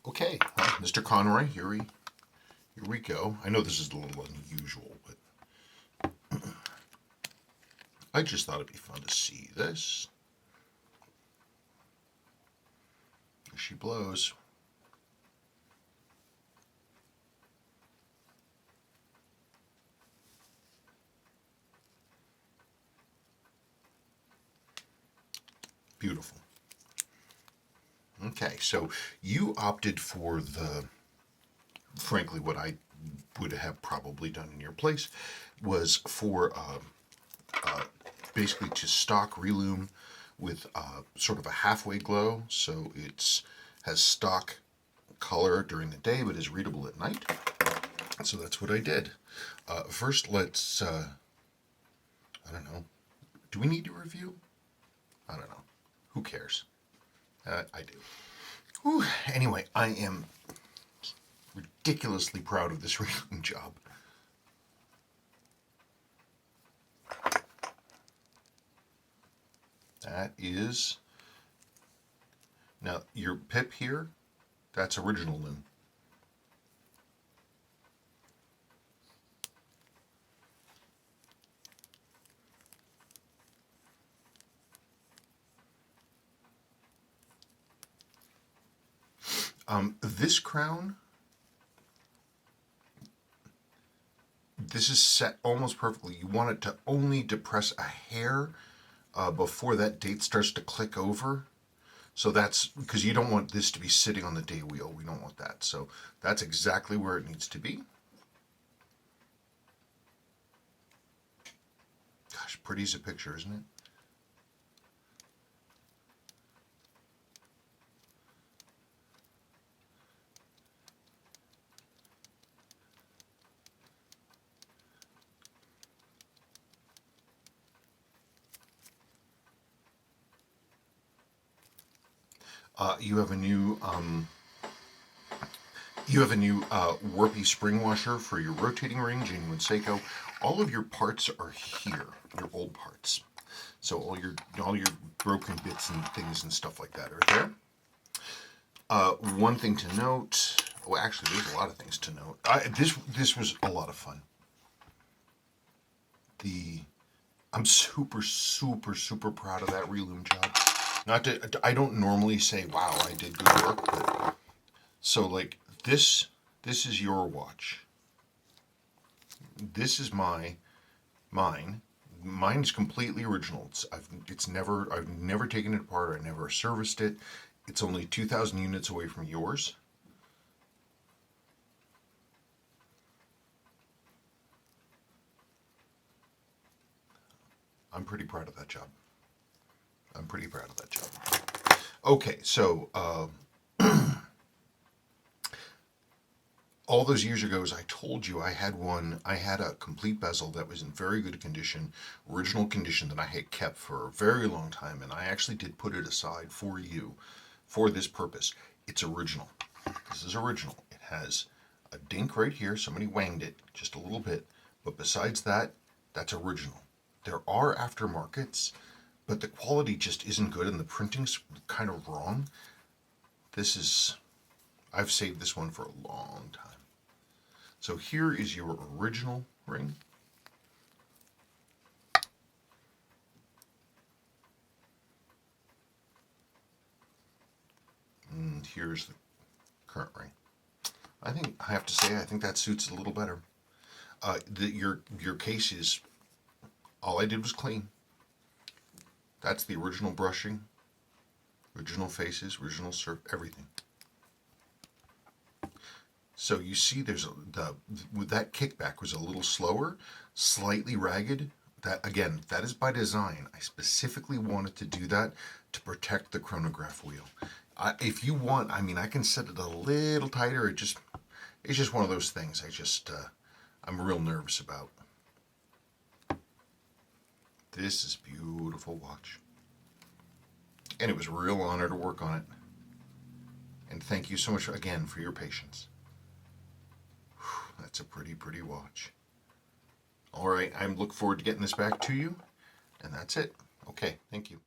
Okay, Mr. Conroy, here we go. I know this is a little unusual, but I just thought it'd be fun to see this. Here she blows. Beautiful. Okay, so you opted for frankly, what I would have probably done in your place was for basically to stock relume with sort of a halfway glow, so it's has stock color during the day but is readable at night. So that's what I did. First, let's I don't know. Do we need to review? I don't know. Who cares? I do. Whew. Anyway, I am ridiculously proud of this relume job. That is, now your pip here, that's original loom. This crown, this is set almost perfectly. You want it to only depress a hair before that date starts to click over. So that's because you don't want this to be sitting on the day wheel. We don't want that. So that's exactly where it needs to be. Gosh, pretty as a picture, isn't it? You have a new warpy spring washer for your rotating ring, genuine Seiko. All of your parts are here, your old parts. So all your broken bits and things and stuff like that are there. One thing to note. Well, actually, there's a lot of things to note. This was a lot of fun. I'm super proud of that relume job. I don't normally say, wow, I did good work, but so like this is your watch. This is mine. Mine is completely original. I've never taken it apart. I never serviced it. It's only 2,000 units away from yours. I'm pretty proud of that job. Okay, so all those years ago, as I told you, I had a complete bezel that was in very good condition, original condition, that I had kept for a very long time, and I actually did put it aside for you for this purpose. It's original. This is original. It has a dink right here. Somebody wanged it just a little bit, but besides that, that's original. There are aftermarkets, but the quality just isn't good, and the printing's kind of wrong. I've saved this one for a long time. So here is your original ring. And here's the current ring. I have to say, I think that suits a little better. Your case is, all I did was clean. That's the original brushing, original faces, original everything. So you see, that kickback was a little slower, slightly ragged. That is by design. I specifically wanted to do that to protect the chronograph wheel. If you want, I can set it a little tighter. It's just one of those things. I'm real nervous about. This is a beautiful watch, and it was a real honor to work on it. And thank you so much again for your patience. That's a pretty watch. All right, I look forward to getting this back to you, and that's it. Okay, thank you.